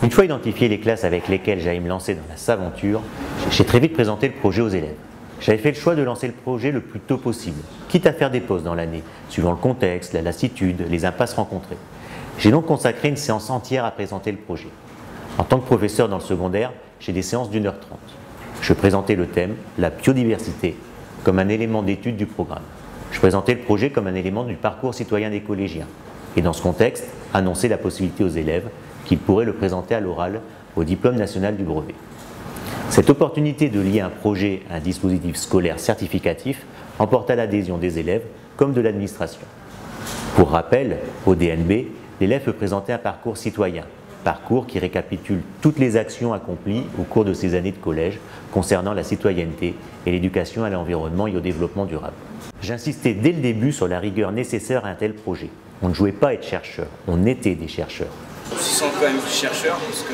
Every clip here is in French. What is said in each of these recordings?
Une fois identifié les classes avec lesquelles j'allais me lancer dans la Saventure, j'ai très vite présenté le projet aux élèves. J'avais fait le choix de lancer le projet le plus tôt possible, quitte à faire des pauses dans l'année, suivant le contexte, la lassitude, les impasses rencontrées. J'ai donc consacré une séance entière à présenter le projet. En tant que professeur dans le secondaire, j'ai des séances d'1h30. Je présentais le thème, la biodiversité, comme un élément d'étude du programme. Je présentais le projet comme un élément du parcours citoyen des collégiens. Et dans ce contexte, annoncer la possibilité aux élèves qu'ils pourraient le présenter à l'oral au diplôme national du brevet. Cette opportunité de lier un projet à un dispositif scolaire certificatif emporta l'adhésion des élèves comme de l'administration. Pour rappel, au DNB, l'élève peut présenter un parcours citoyen, parcours qui récapitule toutes les actions accomplies au cours de ses années de collège concernant la citoyenneté et l'éducation à l'environnement et au développement durable. J'insistais dès le début sur la rigueur nécessaire à un tel projet. On ne jouait pas à être chercheur, on était des chercheurs. On se sent quand même chercheur parce que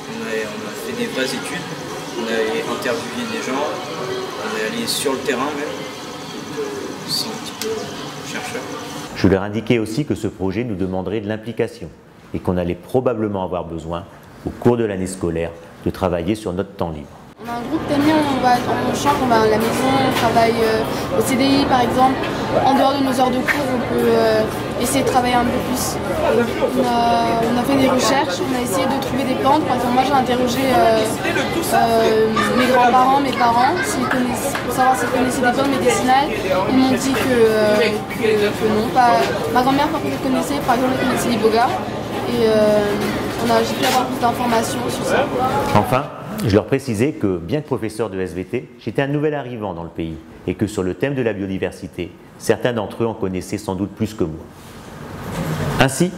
on a fait des vraies études, on a interviewé des gens, on est allé sur le terrain même, on se sent un petit peu chercheur. Je leur indiquais aussi que ce projet nous demanderait de l'implication et qu'on allait probablement avoir besoin, au cours de l'année scolaire, de travailler sur notre temps libre. On a un groupe d'amis, on chante, on va à la maison, on travaille au CDI par exemple. En dehors de nos heures de cours, on peut essayer de travailler un peu plus. On a fait des recherches, on a essayé de trouver des plantes. Par exemple, moi j'ai interrogé mes grands-parents, mes parents, pour savoir s'ils connaissaient des plantes médicinales. Ils m'ont dit que non. Ma grand-mère par contre connaissait, par exemple, elle connaissait l'iboga. Et j'ai pu avoir plus d'informations sur ça. Enfin, je leur précisais que, bien que professeur de SVT, j'étais un nouvel arrivant dans le pays et que sur le thème de la biodiversité, certains d'entre eux en connaissaient sans doute plus que moi. Ainsi,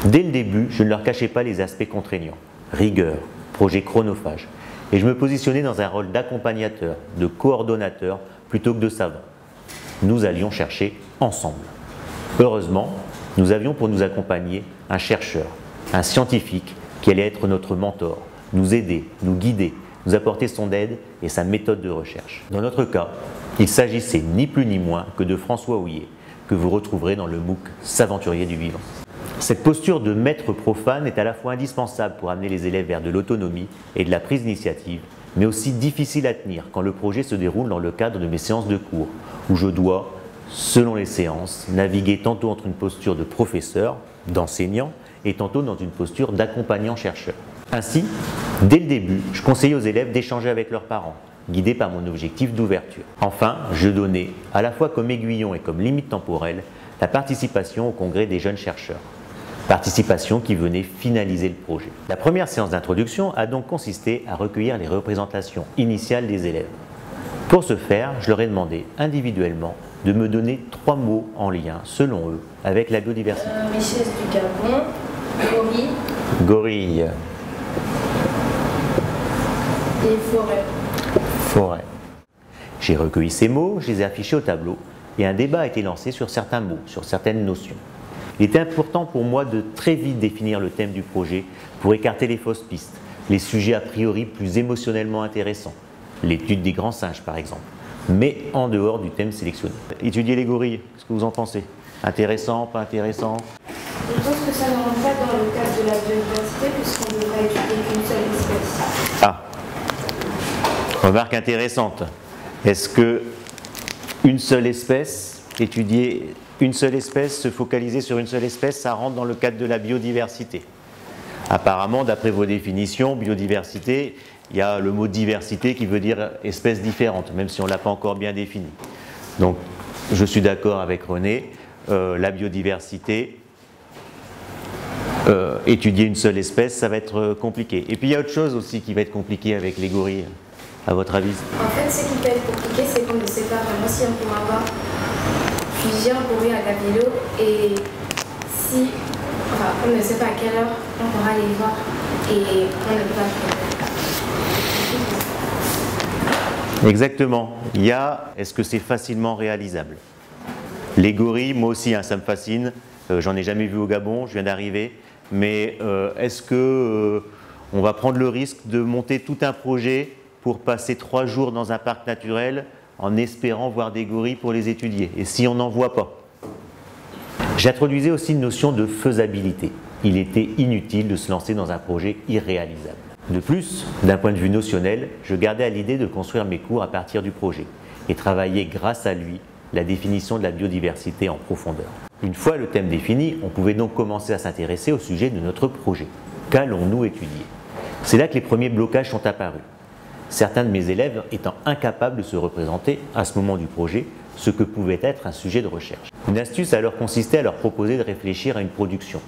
dès le début, je ne leur cachais pas les aspects contraignants, rigueur, projet chronophage, et je me positionnais dans un rôle d'accompagnateur, de coordonnateur, plutôt que de savant. Nous allions chercher ensemble. Heureusement, nous avions pour nous accompagner un chercheur, un scientifique qui allait être notre mentor, nous aider, nous guider, nous apporter son aide et sa méthode de recherche. Dans notre cas, il s'agissait ni plus ni moins que de François Houillet, que vous retrouverez dans le MOOC S'aventurier du vivant. Cette posture de maître profane est à la fois indispensable pour amener les élèves vers de l'autonomie et de la prise d'initiative, mais aussi difficile à tenir quand le projet se déroule dans le cadre de mes séances de cours, où je dois, selon les séances, naviguer tantôt entre une posture de professeur, d'enseignant, et tantôt dans une posture d'accompagnant-chercheur. Ainsi, dès le début, je conseillais aux élèves d'échanger avec leurs parents, guidés par mon objectif d'ouverture. Enfin, je donnais, à la fois comme aiguillon et comme limite temporelle, la participation au congrès des jeunes chercheurs. Participation qui venait finaliser le projet. La première séance d'introduction a donc consisté à recueillir les représentations initiales des élèves. Pour ce faire, je leur ai demandé individuellement de me donner 3 mots en lien, selon eux, avec la biodiversité. Richesse du Gabon, gorille. Gorille. Et forêt. Forêt. J'ai recueilli ces mots, je les ai affichés au tableau et un débat a été lancé sur certains mots, sur certaines notions. Il était important pour moi de très vite définir le thème du projet pour écarter les fausses pistes, les sujets a priori plus émotionnellement intéressants, l'étude des grands singes par exemple, mais en dehors du thème sélectionné. Étudier les gorilles, qu'est-ce que vous en pensez? Intéressant, pas intéressant? Je pense que ça ne rentre pas dans le cadre de la biodiversité puisqu'on devrait étudier qu'une seule espèce. Ah, remarque intéressante. Est-ce que une seule espèce, étudier une seule espèce, se focaliser sur une seule espèce, ça rentre dans le cadre de la biodiversité? Apparemment, d'après vos définitions, biodiversité, il y a le mot diversité qui veut dire espèces différentes, même si on ne l'a pas encore bien défini. Donc, je suis d'accord avec René, la biodiversité, étudier une seule espèce, ça va être compliqué. Et puis il y a autre chose aussi qui va être compliqué avec les gorilles, à votre avis? En fait, ce qui peut être compliqué, c'est qu'on ne sait pas vraiment si on pourra avoir plusieurs gorilles à Gabello et si, on ne sait pas à quelle heure on pourra les voir et on ne peut pas faire. Exactement. Il y a, est-ce que c'est facilement réalisable? Les gorilles, moi aussi, ça me fascine. J'en ai jamais vu au Gabon, je viens d'arriver. Mais est-ce que on va prendre le risque de monter tout un projet pour passer 3 jours dans un parc naturel en espérant voir des gorilles pour les étudier? Et si on n'en voit pas? J'introduisais aussi une notion de faisabilité. il était inutile de se lancer dans un projet irréalisable. De plus, d'un point de vue notionnel, je gardais à l'idée de construire mes cours à partir du projet et travailler grâce à lui la définition de la biodiversité en profondeur. Une fois le thème défini, on pouvait donc commencer à s'intéresser au sujet de notre projet. Qu'allons-nous étudier? C'est là que les premiers blocages sont apparus. Certains de mes élèves étant incapables de se représenter, à ce moment du projet, ce que pouvait être un sujet de recherche. Une astuce alors consistait à leur proposer de réfléchir à une production.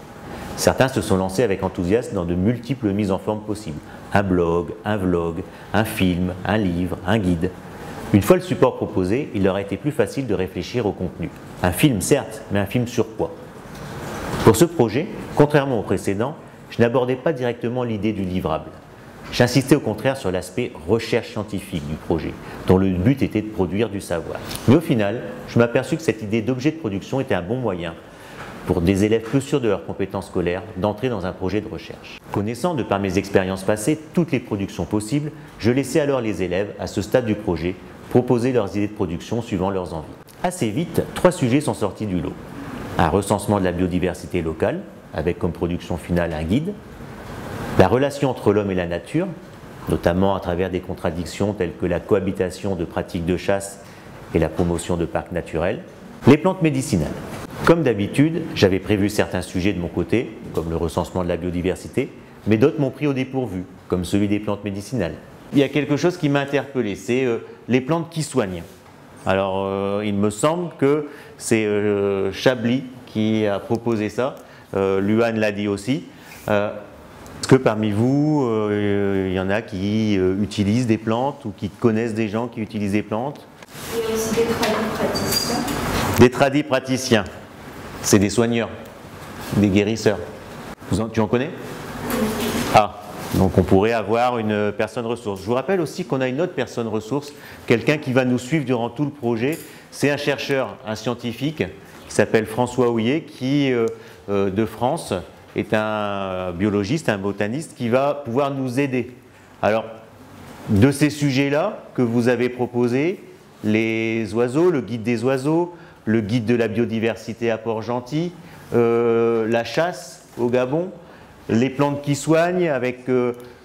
Certains se sont lancés avec enthousiasme dans de multiples mises en forme possibles. Un blog, un vlog, un film, un livre, un guide. Une fois le support proposé, il leur a été plus facile de réfléchir au contenu. Un film certes, mais un film sur quoi? Pour ce projet, contrairement au précédent, je n'abordais pas directement l'idée du livrable. J'insistais au contraire sur l'aspect recherche scientifique du projet, dont le but était de produire du savoir. Mais au final, je m'aperçus que cette idée d'objet de production était un bon moyen pour des élèves peu sûrs de leurs compétences scolaires d'entrer dans un projet de recherche. Connaissant de par mes expériences passées toutes les productions possibles, je laissais alors les élèves, à ce stade du projet, proposer leurs idées de production suivant leurs envies. Assez vite, 3 sujets sont sortis du lot. Un recensement de la biodiversité locale, avec comme production finale un guide, la relation entre l'homme et la nature, notamment à travers des contradictions telles que la cohabitation de pratiques de chasse et la promotion de parcs naturels, les plantes médicinales. Comme d'habitude, j'avais prévu certains sujets de mon côté, comme le recensement de la biodiversité, mais d'autres m'ont pris au dépourvu, comme celui des plantes médicinales. Il y a quelque chose qui m'a interpellé, c'est les plantes qui soignent. Alors, il me semble que c'est Chablis qui a proposé ça, Luan l'a dit aussi. Est-ce que parmi vous, il y en a qui utilisent des plantes ou qui connaissent des gens qui utilisent des plantes? Il y a aussi des tradipraticiens. Des tradipraticiens, c'est des soigneurs, des guérisseurs. Tu en connais? Ah, donc on pourrait avoir une personne ressource. Je vous rappelle aussi qu'on a une autre personne ressource, quelqu'un qui va nous suivre durant tout le projet. C'est un chercheur, un scientifique, qui s'appelle François Houillet, qui, de France, est un biologiste, un botaniste, qui va pouvoir nous aider. Alors, de ces sujets-là que vous avez proposés, les oiseaux, le guide des oiseaux, le guide de la biodiversité à Port-Gentil, la chasse au Gabon, les plantes qui soignent avec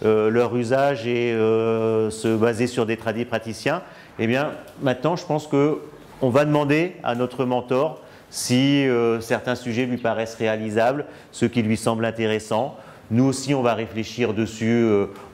leur usage et se baser sur des tradipraticiens, eh bien maintenant je pense qu'on va demander à notre mentor si certains sujets lui paraissent réalisables, ceux qui lui semblent intéressants. Nous aussi on va réfléchir dessus,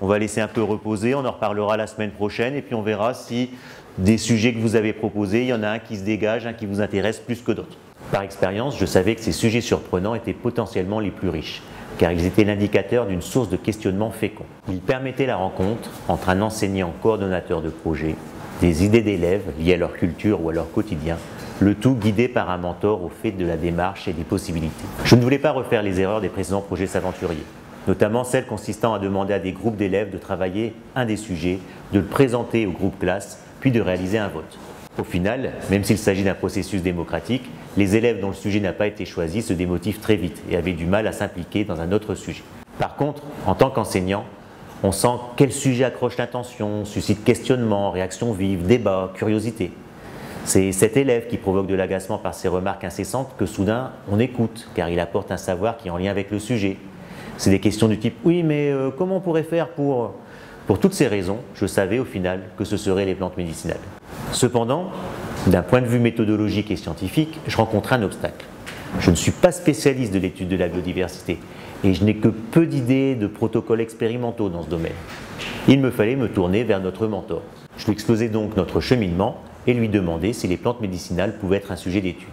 on va laisser un peu reposer, on en reparlera la semaine prochaine et puis on verra si des sujets que vous avez proposés, il y en a un qui se dégage, un qui vous intéresse plus que d'autres. Par expérience, je savais que ces sujets surprenants étaient potentiellement les plus riches, car ils étaient l'indicateur d'une source de questionnement fécond. Ils permettaient la rencontre entre un enseignant coordonnateur de projet, des idées d'élèves liées à leur culture ou à leur quotidien, le tout guidé par un mentor au fait de la démarche et des possibilités. Je ne voulais pas refaire les erreurs des précédents projets Saventuriers, notamment celles consistant à demander à des groupes d'élèves de travailler un des sujets, de le présenter au groupe classe, puis de réaliser un vote. Au final, même s'il s'agit d'un processus démocratique, les élèves dont le sujet n'a pas été choisi se démotivent très vite et avaient du mal à s'impliquer dans un autre sujet. Par contre, en tant qu'enseignant, on sent quel sujet accroche l'attention, suscite questionnement, réaction vive, débat, curiosité. C'est cet élève qui provoque de l'agacement par ses remarques incessantes que soudain on écoute, car il apporte un savoir qui est en lien avec le sujet. C'est des questions du type « oui, mais comment on pourrait faire pour… » Pour toutes ces raisons, je savais au final que ce seraient les plantes médicinales. Cependant, d'un point de vue méthodologique et scientifique, je rencontre un obstacle. Je ne suis pas spécialiste de l'étude de la biodiversité et je n'ai que peu d'idées de protocoles expérimentaux dans ce domaine. Il me fallait me tourner vers notre mentor. Je lui exposais donc notre cheminement et lui demander si les plantes médicinales pouvaient être un sujet d'étude.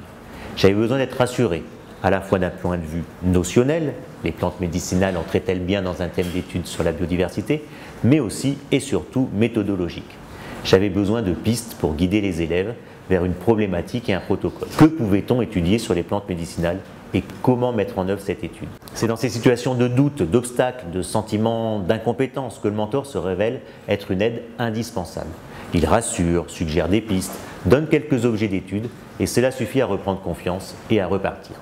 J'avais besoin d'être rassuré, à la fois d'un point de vue notionnel, les plantes médicinales entraient-elles bien dans un thème d'étude sur la biodiversité, mais aussi et surtout méthodologique. J'avais besoin de pistes pour guider les élèves vers une problématique et un protocole. Que pouvait-on étudier sur les plantes médicinales et comment mettre en œuvre cette étude? C'est dans ces situations de doute, d'obstacle, de sentiment d'incompétence que le mentor se révèle être une aide indispensable. Il rassure, suggère des pistes, donne quelques objets d'étude et cela suffit à reprendre confiance et à repartir.